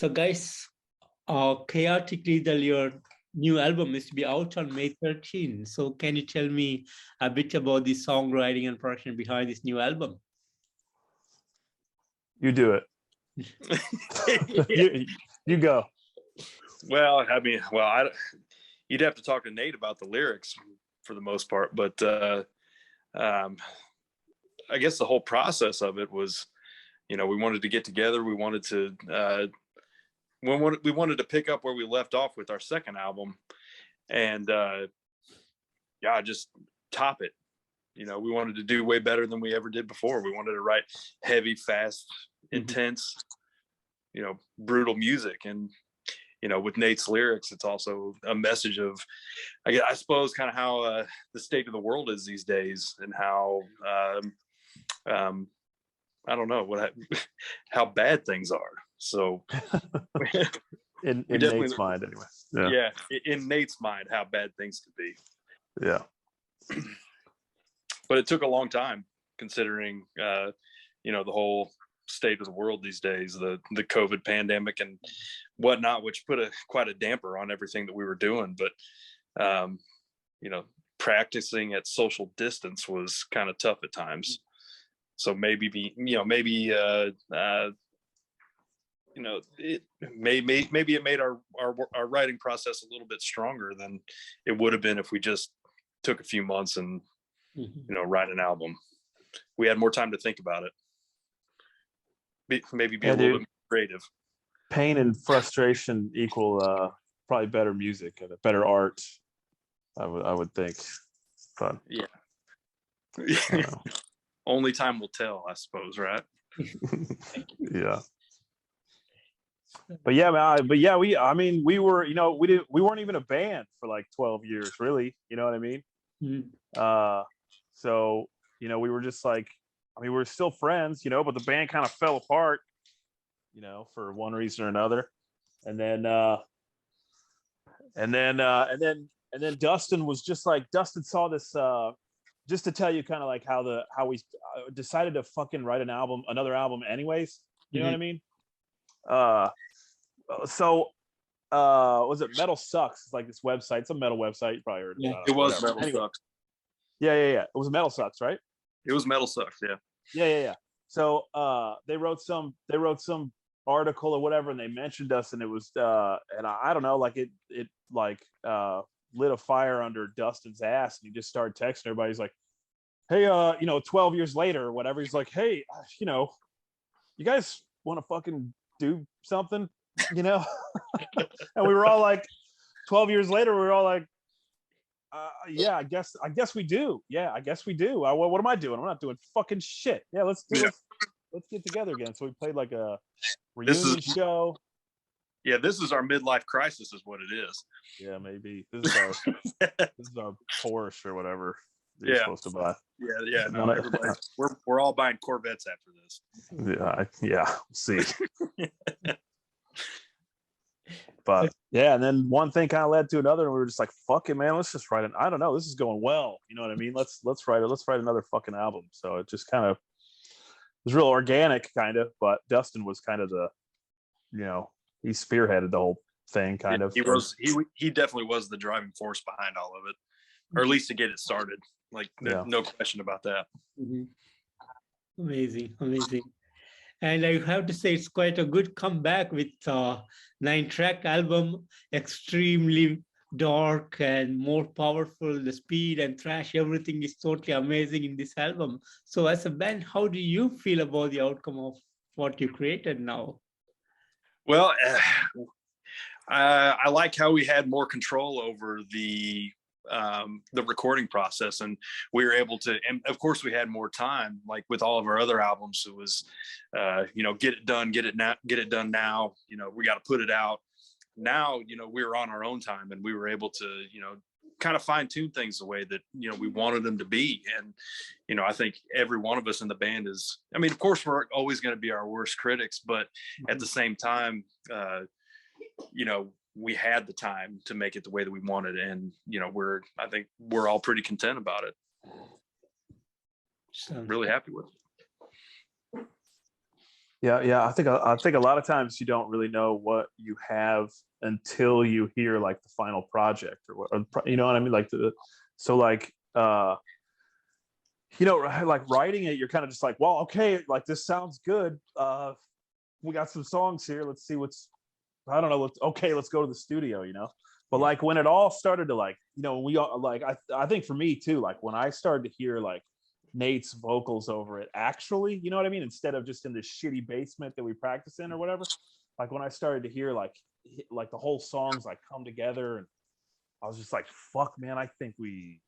So guys, chaotically, your new album is to be out on May 13th. So can you tell me a bit about the songwriting and production behind this new album? You do it. you go. Well, I mean, you'd have to talk to Nate about the lyrics for the most part, but I guess the whole process of it was, we wanted to get together. We wanted to pick up where we left off with our second album, and just top it. We wanted to do way better than we ever did before. We wanted to write heavy, fast, intense, brutal music. And, with Nate's lyrics, it's also a message of, I suppose, kind of how the state of the world is these days, and how, I don't know how bad things are. So in Nate's mind, anyway. Yeah, in Nate's mind, how bad things could be. Yeah. But it took a long time, considering, the whole state of the world these days, the COVID pandemic and whatnot, which put quite a damper on everything that we were doing. But, practicing at social distance was kind of tough at times. So maybe it made our writing process a little bit stronger than it would have been if we just took a few months and write an album. We had more time to think about it. Maybe be a little bit more creative. Pain and frustration equal probably better music and better art. I would think. But yeah. Only time will tell, I suppose, right? Yeah. But yeah, man. We were, we weren't even a band for like 12 years, really. You know what I mean? So, we were just like, we were still friends, but the band kind of fell apart, for one reason or another. And then Dustin was just like, Dustin saw this, just to tell you kind of like how we decided to fucking write another album anyways. You know what I mean? Was it Metal Sucks? It's like this website. It's a metal website. You probably heard it. It was Metal Sucks. Yeah. It was Metal Sucks, right? It was Metal Sucks, yeah. Yeah. So they wrote some article or whatever, and they mentioned us, and it was and I don't know, like it lit a fire under Dustin's ass, and he just started texting everybody. He's like, hey, 12 years later or whatever, he's like, hey, you guys want to fucking do something, and we were all like, 12 years later, we were all like, yeah, I guess we do. Yeah, I guess we do. What am I doing? I'm not doing fucking shit. Yeah, let's get together again. So we played like a reunion show. Yeah, this is our midlife crisis, is what it is. Yeah, maybe this is our Porsche or whatever you're supposed to buy. Yeah. No, we're all buying Corvettes after this. Yeah. We'll see. But yeah, and then one thing kind of led to another, and we were just like, "Fuck it, man, let's just write it." I don't know, this is going well. You know what I mean? Let's write it. Let's write another fucking album. So it just kind of was real organic, kind of. But Dustin was kind of the, he spearheaded the whole thing, kind of. He definitely was the driving force behind all of it, or at least to get it started. Like, no question about that. Amazing. And I have to say, it's quite a good comeback with 9-track album, extremely dark and more powerful. The speed and thrash, everything is totally amazing in this album. So as a band, how do you feel about the outcome of what you created now? Well, I like how we had more control over the recording process, and we were able to, and of course we had more time, like with all of our other albums. It was get it done now, we got to put it out now. We were on our own time, and we were able to kind of fine-tune things the way that we wanted them to be. And I think every one of us in the band is, of course we're always going to be our worst critics, but at the same time, we had the time to make it the way that we wanted, and I think we're all pretty content about it. Really happy with it. Yeah. I think a lot of times you don't really know what you have until you hear like the final project or what, or, you know what I mean? Like so like you know, like writing it, you're kind of just like, well, okay, like this sounds good. We got some songs here. Let's see what's, I don't know. Let's go to the studio, you know? But like when it all started to like, you know, we all like, I think for me too, like when I started to hear like Nate's vocals over it, actually, you know what I mean? Instead of just in this shitty basement that we practice in or whatever, like when I started to hear like the whole songs like come together, and I was just like, fuck, man, I think we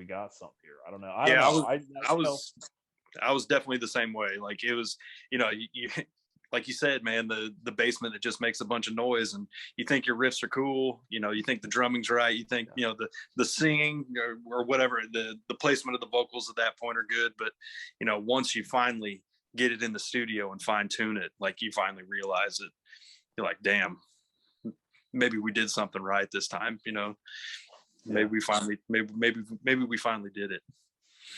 got something here. I don't know. I don't Yeah, know. I was I was definitely the same way. Like it was, you know, you like you said, man, the basement that just makes a bunch of noise, and you think your riffs are cool, you know, you think the drumming's right, you think, you know, the singing or whatever, the placement of the vocals at that point are good, but you know, once you finally get it in the studio and fine tune it, like you finally realize it, you're like, damn, maybe we did something right this time, you know. Yeah. Maybe we finally did it.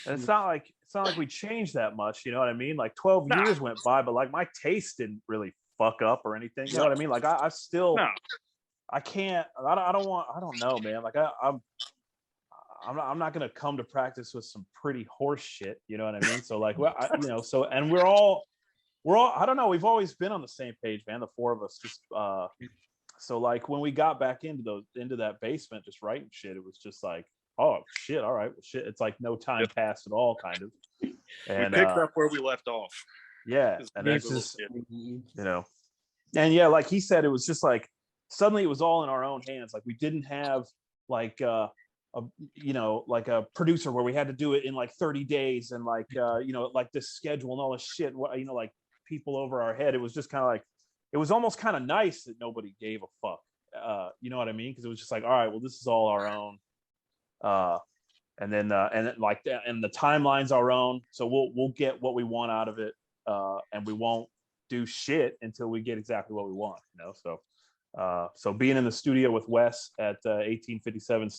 And it's not like we changed that much, you know what I mean? Like 12 Nah, years went by, but like my taste didn't really fuck up or anything. You know no, what I mean? Like I still no. I can't I don't know, man. Like I'm not gonna come to practice with some pretty horse shit, you know what I mean? So like you know, so and we're all I don't know, we've always been on the same page, man, the four of us. Just so like when we got back into that basement just writing shit, it was just like, oh shit, all right, well shit, it's like no time Yep. passed at all, kind of. We And picked up where we left off. yeah, It's and it's exactly what just, we did. you know, and yeah, like he said, it was just like suddenly it was all in our own hands. Like we didn't have like a you know, like a producer where we had to do it in like 30 days and like you know, like this schedule and all this shit, you know, like people over our head. It was just kind of like, it was almost kind of nice that nobody gave a fuck. You know what I mean? Because it was just like, all right, well, this is all our own. Uh, and then like and the timeline's our own, so we'll get what we want out of it, and we won't do shit until we get exactly what we want, you know. So being in the studio with Wes at 1857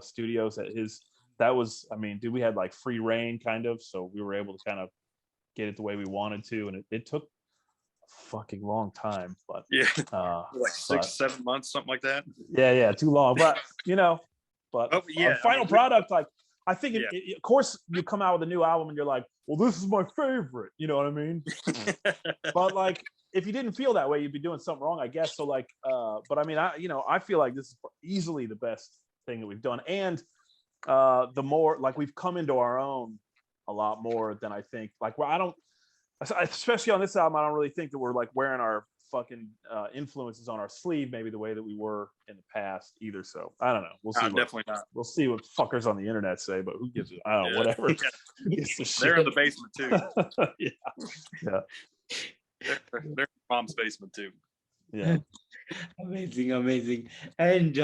studios at his, that was, I mean, dude, we had like free reign kind of, so we were able to kind of get it the way we wanted to, and it took a fucking long time, but Yeah, like but 6-7 months, something like that. yeah, too long, but you know, but Oh yeah, final product, like I think yeah. of course you come out with a new album and you're like, well, this is my favorite, you know what I mean? But like if you didn't feel that way, you'd be doing something wrong, I guess. So like but I mean, I feel like this is easily the best thing that we've done, and the more like we've come into our own a lot more than I think, like where I don't, especially on this album, I don't really think that we're like wearing our fucking influences on our sleeve maybe the way that we were in the past either. So I don't know, we'll see. Definitely not. We'll see what fuckers on the internet say, but who gives it, I don't know, whatever. Yeah. They're in the basement too. Yeah. They're in mom's basement too. Yeah. Amazing. And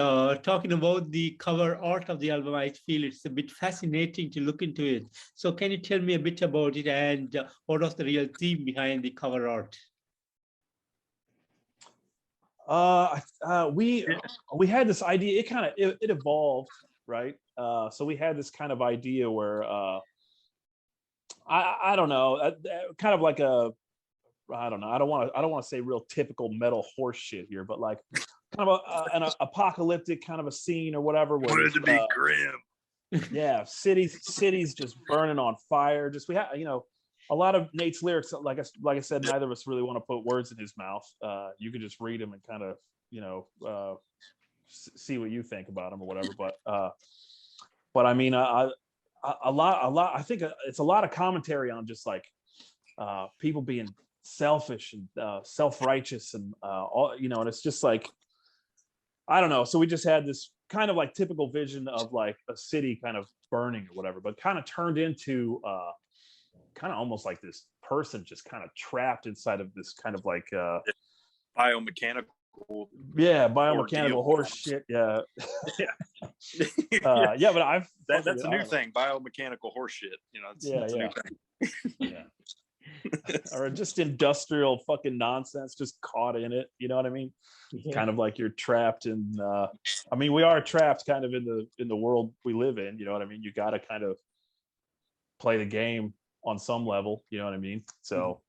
talking about the cover art of the album, I feel it's a bit fascinating to look into it. So can you tell me a bit about it, and what was the real theme behind the cover art? We had this idea, it kind of it evolved, right? So we had this kind of idea where I don't know, kind of like a, I don't know, I don't want to say real typical metal horse shit here, but like kind of an apocalyptic kind of a scene or whatever, where Wanted to be grim. yeah, cities just burning on fire. Just, we have, you know, a lot of Nate's lyrics, like I said, neither of us really want to put words in his mouth. You could just read them and kind of, you know, see what you think about them or whatever. But I mean, a lot. I think it's a lot of commentary on just like people being selfish and self-righteous and all, you know. And it's just like, I don't know. So we just had this kind of like typical vision of like a city kind of burning or whatever, but kind of turned into kind of almost like this person just kind of trapped inside of this kind of like biomechanical biomechanical horse shit. Yeah. Yeah, but that's a new thing, biomechanical horse shit, you know. It's a new thing. Yeah. Or just industrial fucking nonsense just caught in it, you know what I mean? Yeah. Kind of like you're trapped in I mean, we are trapped kind of in the world we live in, you know what I mean? You got to kind of play the game on some level, you know what I mean? So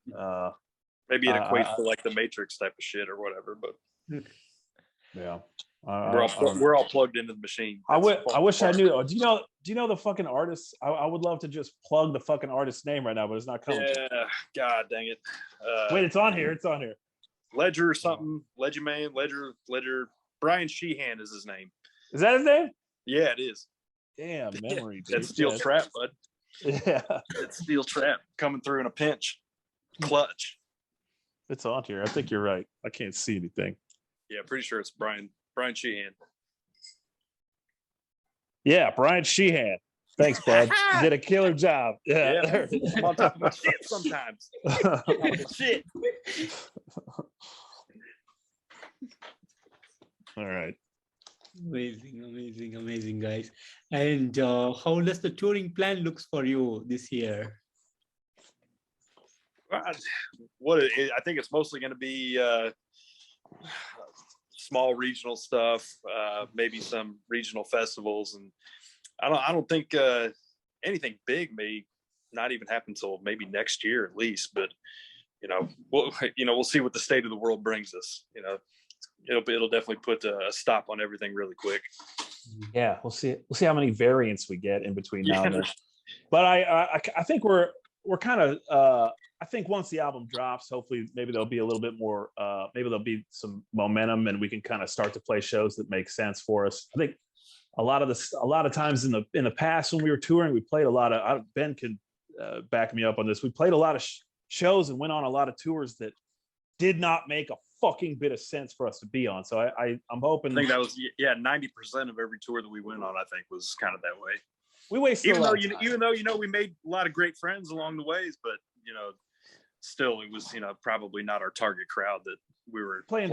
Maybe it equates to like the Matrix type of shit or whatever, but yeah. we're all plugged into the machine. I wish I knew. Do you know the fucking artist? I would love to just plug the fucking artist's name right now, but it's not coming. Yeah, God dang it. Wait, it's on here. It's on here. Ledger or something. Ledger. Brian Sheehan is his name. Is that his name? Yeah, it is. Damn, memory. Dude. That's Steel Trap, bud. Yeah. It's Steel Trap coming through in a pinch. Clutch. It's on here. I think you're right. I can't see anything. Yeah, pretty sure it's Brian Sheehan. Yeah, Brian Sheehan. Thanks, bud. You did a killer job. Yeah. I'm on top of my shit sometimes. Shit. All right. Amazing, guys. And how does the touring plan looks for you this year? I think it's mostly going to be small regional stuff, maybe some regional festivals, and I don't think anything big may not even happen until maybe next year at least. But we'll see what the state of the world brings us. It'll definitely put a stop on everything really quick. Yeah, we'll see how many variants we get in between now and then. But I think we're kind of I think once the album drops, hopefully maybe there'll be a little bit more maybe there'll be some momentum and we can kind of start to play shows that make sense for us. I think a lot of times in the past when we were touring, we played a lot of Ben can back me up on this. We played a lot of shows and went on a lot of tours that did not make a fucking bit of sense for us to be on. So I'm hoping. I think that was 90% of every tour that we went on, I think, was kind of that way. We wasted even though we made a lot of great friends along the ways, but still it was probably not our target crowd that we were playing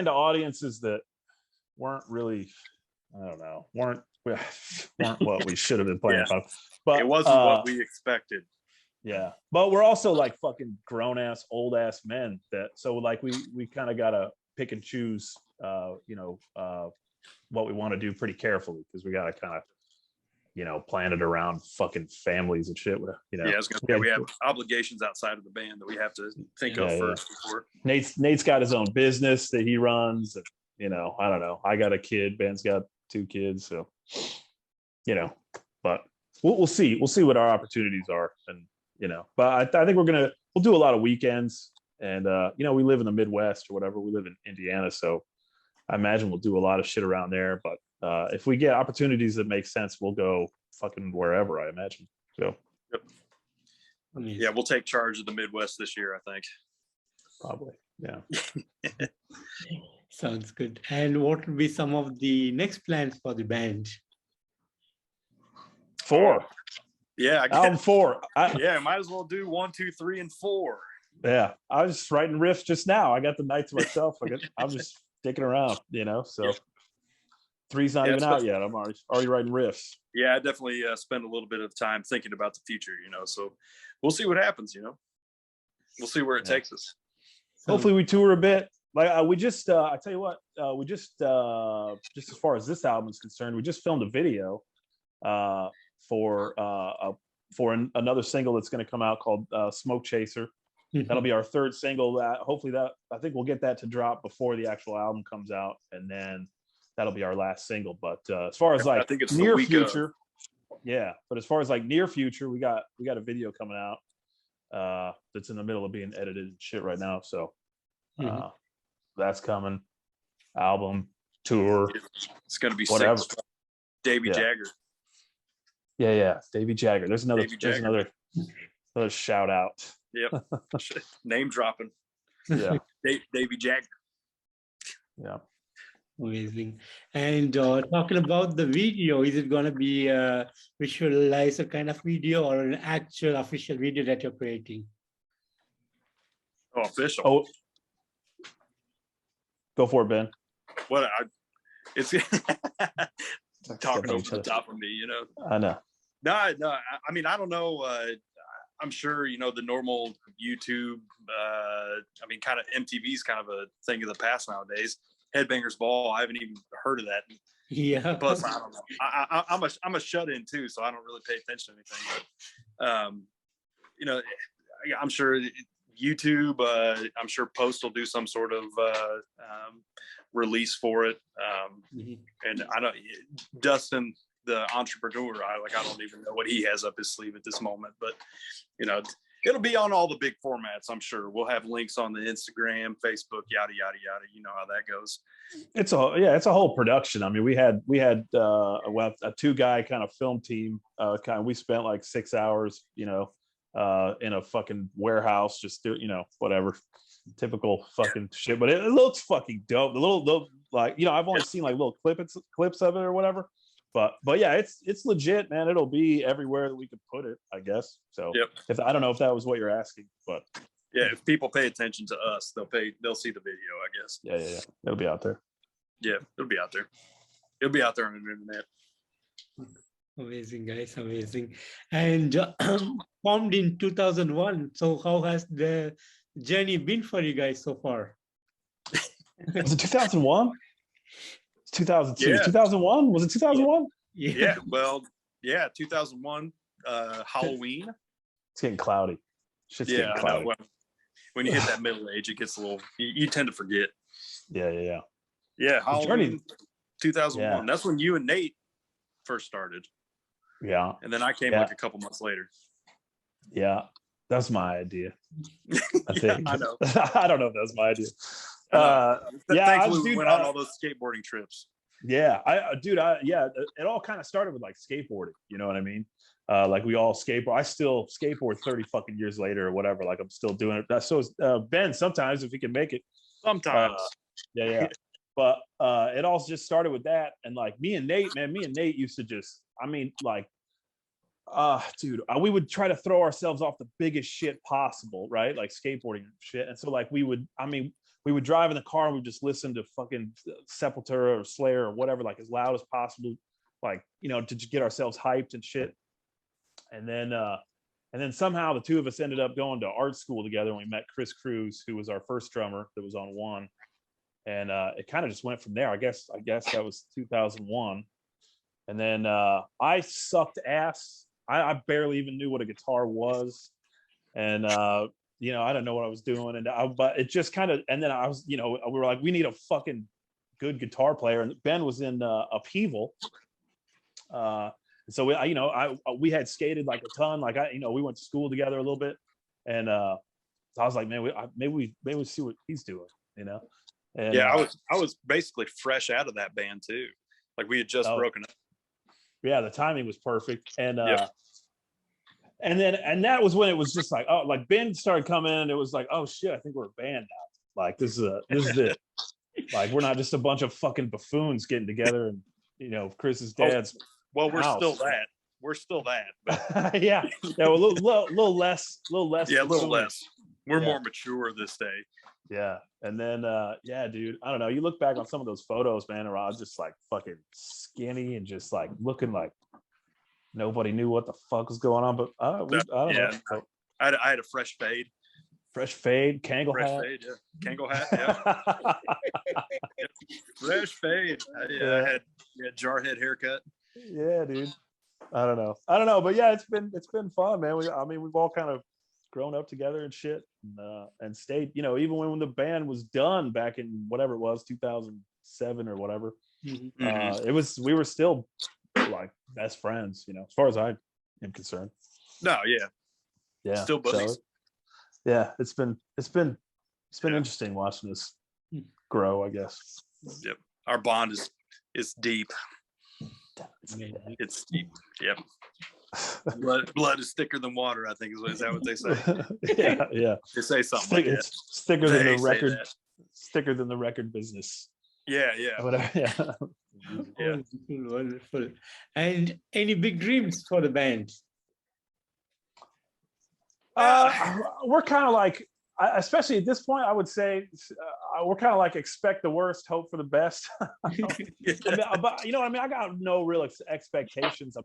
to audiences that weren't really, I don't know, weren't what we should have been playing. Yeah. But it wasn't what we expected. Yeah, but we're also like fucking grown ass, old ass men. So like we kind of gotta pick and choose, what we want to do pretty carefully because we gotta kind of, plan it around fucking families and shit. Yeah, I was gonna say we have obligations outside of the band that we have to think of first. Before. Nate's got his own business that he runs. And, I don't know. I got a kid. Ben's got 2 kids, so but we'll see. We'll see what our opportunities are, and. But I think we'll do a lot of weekends, and we live in the Midwest or whatever. We live in Indiana, so I imagine we'll do a lot of shit around there. But if we get opportunities that make sense, we'll go fucking wherever, I imagine. So, yep. Yeah, we'll take charge of the Midwest this year, I think. Probably, yeah. Sounds good. And what would be some of the next plans for the band? 4. Yeah, album 4. Might as well do 1, 2, 3, and 4. Yeah, I was just writing riffs just now. I got the night to myself. I'm just sticking around, So 3's not even out yet. I'm already writing riffs. Yeah, I definitely spend a little bit of time thinking about the future, So we'll see what happens, We'll see where it takes us. Hopefully, we tour a bit. Like we just, I tell you what, we just as far as this album is concerned, we just filmed a video. For another single that's going to come out called Smoke Chaser. That'll be our 3rd single. I think we'll get that to drop before the actual album comes out, and then that'll be our last single. But as far as like near future, but as far as like near future, we got a video coming out that's in the middle of being edited and shit right now. So that's coming. Album, tour. It's going to be whatever. Davey Jagger. Yeah, Davey Jagger. There's another shout out. Yep, name dropping. Yeah, Davey Jagger. Yeah, amazing. And talking about the video, is it going to be a visualizer kind of video or an actual official video that you're creating? Oh, official. Oh, go for it, Ben. It's talking over the top of me, I know. No. I mean, I don't know. I'm sure the normal YouTube. Kind of MTV's kind of a thing of the past nowadays. Headbangers Ball. I haven't even heard of that. Yeah. Plus, I don't know. I'm a shut-in too, so I don't really pay attention to anything. But I'm sure YouTube. I'm sure Post will do some sort of release for it. And I don't, Dustin, the entrepreneur, I don't even know what he has up his sleeve at this moment, but it'll be on all the big formats. I'm sure we'll have links on the Instagram, Facebook, yada yada yada. You know how that goes. It's a whole production. I mean, we had a 2-guy kind of film team. We spent like 6 hours, in a fucking warehouse, just whatever, typical fucking shit. But it looks fucking dope. The little I've only seen like little clips of it or whatever. But yeah, it's legit, man. It'll be everywhere that we could put it, I guess. So if I don't know if that was what you're asking, but yeah, if people pay attention to us, they'll see the video, I guess. Yeah. It'll be out there. Yeah, it'll be out there. It'll be out there on the internet. Amazing, guys, amazing. And formed in 2001. So how has the journey been for you guys so far? Was it 2001? 2002. Yeah. 2001? Was it 2001? Yeah. Well, yeah, 2001 Halloween. It's getting cloudy. Shit's getting cloudy. I know. When you hit that middle age, it gets a little. You tend to forget. Yeah. Yeah, Halloween 2001. Yeah. That's when you and Nate first started. Yeah. And then I came like a couple months later. Yeah, that's my idea. I think. I know. I don't know if that's my idea. Thankfully, we went on all those skateboarding trips. Yeah, it all kind of started with like skateboarding. You know what I mean? Like we all skateboard. I still skateboard 30 fucking years later or whatever. Like I'm still doing it. So is Ben sometimes if he can make it. Sometimes. Yeah. But it all just started with that. And like me and Nate used to just, we would try to throw ourselves off the biggest shit possible, right? Like skateboarding and shit. And so like we would drive in the car and we'd just listen to fucking Sepultura or Slayer or whatever, like as loud as possible, like, to just get ourselves hyped and shit. And then somehow the two of us ended up going to art school together, and we met Chris Cruz, who was our first drummer that was on One. And it kind of just went from there. I guess that was 2001. And then I sucked ass. I barely even knew what a guitar was. And I didn't know what I was doing. But it just kind of, and then I was, we were like, we need a fucking good guitar player. And Ben was in Upheaval. So we had skated like a ton. Like we went to school together a little bit. And I was like, man, maybe we see what he's doing, And, yeah, I was basically fresh out of that band too. Like we had just broken up. Yeah, the timing was perfect. And and that was when it was just like, oh, like Ben started coming in and it was like, oh shit, I think we're a band now. Like this is it. Like we're not just a bunch of fucking buffoons getting together and Chris's dad's we're house. We're still that. But... yeah. Well, a little less. Yeah, a little less. We're more mature this day. Yeah. And then dude, I don't know. You look back on some of those photos, man, or I was just like fucking skinny and just like looking like nobody knew what the fuck was going on. But I don't know. I had a fresh fade. Fresh fade, Kangol hat. Fade, yeah. Kangol hat, yeah. Fresh fade. I had jarhead haircut. Yeah, dude. I don't know. But yeah, it's been fun, man. We've all kind of grown up together and shit, and stayed. Even when the band was done back in whatever it was, 2007 or whatever. Mm-hmm. We were still like best friends, as far as I am concerned. No, yeah, still buddies. So, yeah, it's been interesting watching this grow, I guess. Yep, our bond is deep. It's deep. Yep. Blood is thicker than water, I think is that what they say? Yeah. They say something like that. It's thicker than the record. Thicker than the record business. Yeah. Whatever. Yeah. Wonderful. And any big dreams for the band? We're kind of like, especially at this point, I would say we're kind of like expect the worst, hope for the best. But I got no real expectations.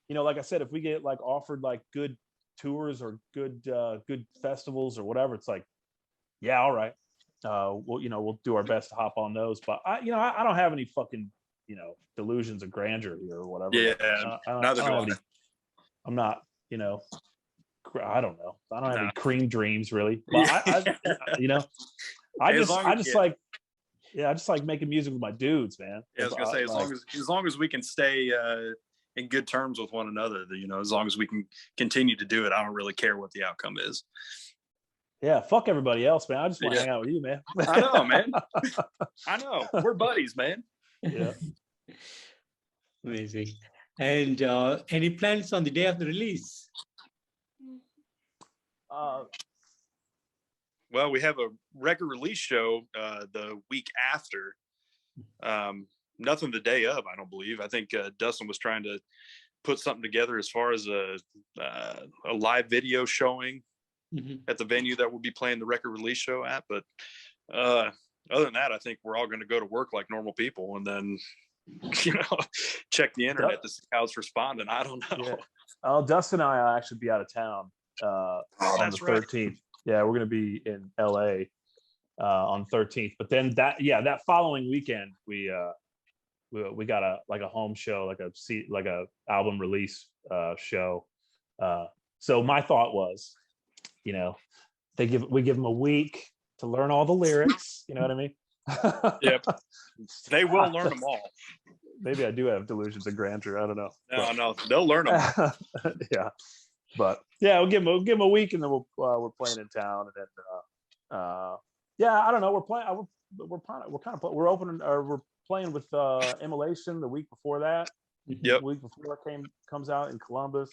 Like I said, if we get like offered like good tours or good festivals or whatever, it's like, yeah, all right. We'll do our best to hop on those. But I don't have any fucking delusions of grandeur here or whatever. Yeah, I'm not I don't know. I don't have any Nah. cream dreams really. But I you know, I As just long I as- just yeah. like I just like making music with my dudes, man. Yeah, I was gonna say, as long as we can stay in good terms with one another, you know, as long as we can continue to do it, I don't really care what the outcome is. Yeah, fuck everybody else, man. I just want to hang out with you, man. I know, man. I know. We're buddies, man. Yeah. Amazing. And any plans on the day of the release? Well, we have a record release show the week after. Nothing the day of, I don't believe. I think Dustin was trying to put something together as far as a live video showing at the venue that we'll be playing the record release show at. But other than that, I think we're all going to go to work like normal people, and then check the internet to see how it's responding. I don't know. Yeah. Oh, Dustin and I will actually be out of town on the 13th. Right. Yeah, we're going to be in LA on 13th. But then that following weekend, we got a home show, like a album release show. So my thought was, we give them a week to learn all the lyrics. You know what I mean? Yep. They will learn them all. Maybe I do have delusions of grandeur. I don't know. No, they'll learn them. Yeah, but yeah, we'll give them a week, and then we're playing in town, and then I don't know. We're playing with Immolation the week before that. Yep. The week before it comes out in Columbus.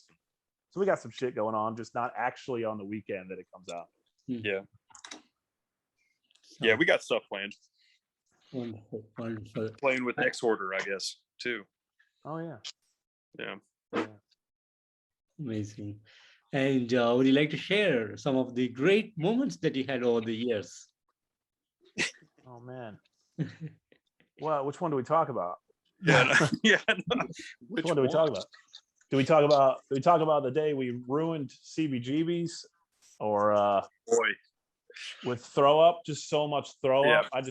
So we got some shit going on, just not actually on the weekend that it comes out. Yeah. Yeah, we got stuff planned. Wonderful. Playing with X Order, I guess, too. Oh yeah. Yeah. Amazing. And would you like to share some of the great moments that you had over the years? Oh man. Well, which one do we talk about? Yeah. Which one do we talk about? Do we talk about the day we ruined CBGB's, or boy, with throw up? Just so much throw Yeah. up.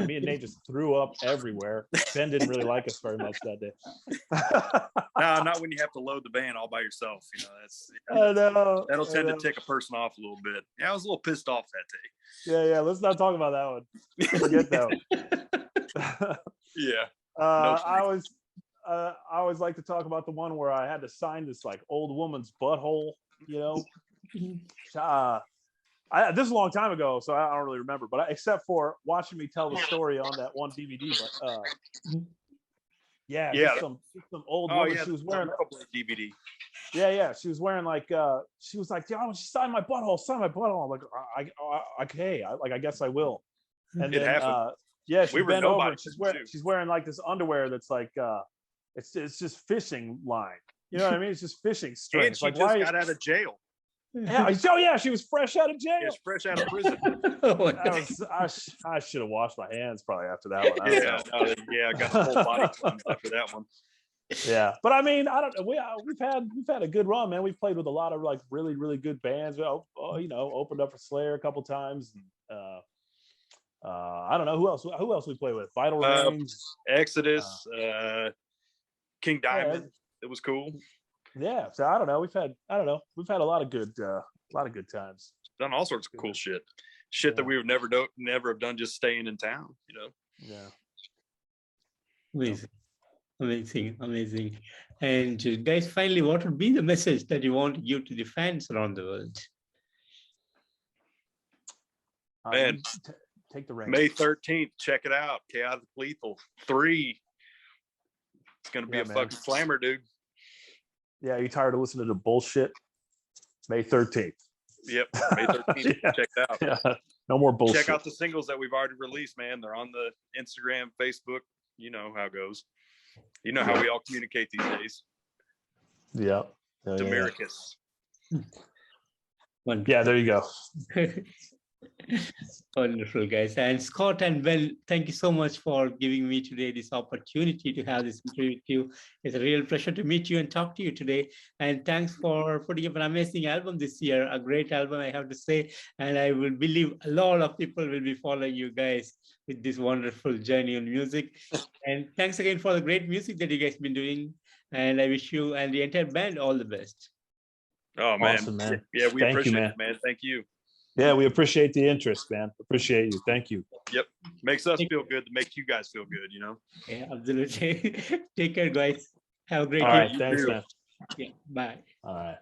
Me and Nate just threw up everywhere. Ben didn't really like us very much that day. No, not when you have to load the van all by yourself. That'll tend to tick a person off a little bit. Yeah, I was a little pissed off that day. Yeah. Let's not talk about that one. Forget that one. Yeah. I always like to talk about the one where I had to sign this like old woman's butthole. This is a long time ago, so I don't really remember. But except for watching me tell the story on that one DVD, just some old woman. She was wearing DVD. Yeah, she was wearing she was like, "Yeah, sign my butthole, sign my butthole." I'm like, okay, I guess I will. And it then, happened. she bent over. And she's wearing like this underwear that's like, it's just fishing line. You know what I mean? It's just fishing string. And she just got out of jail. Yeah, she was fresh out of jail. She was fresh out of prison. I should have washed my hands probably after that one. I got the whole body cleansed after that one. Yeah, but I mean, I don't know. We've had a good run, man. We've played with a lot of like really, really good bands. Opened up for Slayer a couple times. I don't know who else we played with. Vital Remains, Exodus, King Diamond. It was cool. Yeah, so I don't know. We've had a lot of good times. Done all sorts of cool shit that we would never have done just staying in town. Yeah. Amazing. And guys, finally, what would be the message that you want to give to the fans around the world? Man, take the reins. May 13th, check it out. Chaotic Lethal 3. It's gonna be a fucking slammer, dude. Yeah, you tired of listening to bullshit? May 13th. Yep, May 13th. Yeah. Check it out. Yeah. No more bullshit. Check out the singles that we've already released, man. They're on the Instagram, Facebook. You know how it goes. You know how we all communicate these days. Yeah. Demiricous. Yeah, there you go. Wonderful, guys. And Scott and Ben, thank you so much for giving me today this opportunity to have this interview with you. It's a real pleasure to meet you and talk to you today. And thanks for putting up an amazing album this year, a great album, I have to say. And I will believe a lot of people will be following you guys with this wonderful journey on music. And thanks again for the great music that you guys been doing. And I wish you and the entire band all the best. Oh man. Awesome, man. Yeah, we Thank you, appreciate man. it, man. Thank you. Yeah, we appreciate the interest, man. Appreciate you. Thank you. Yep. Makes us feel good to make you guys feel good, Yeah, absolutely. Take care, guys. Have a great All day. right. You Thanks, too. man. Yeah, bye. All right.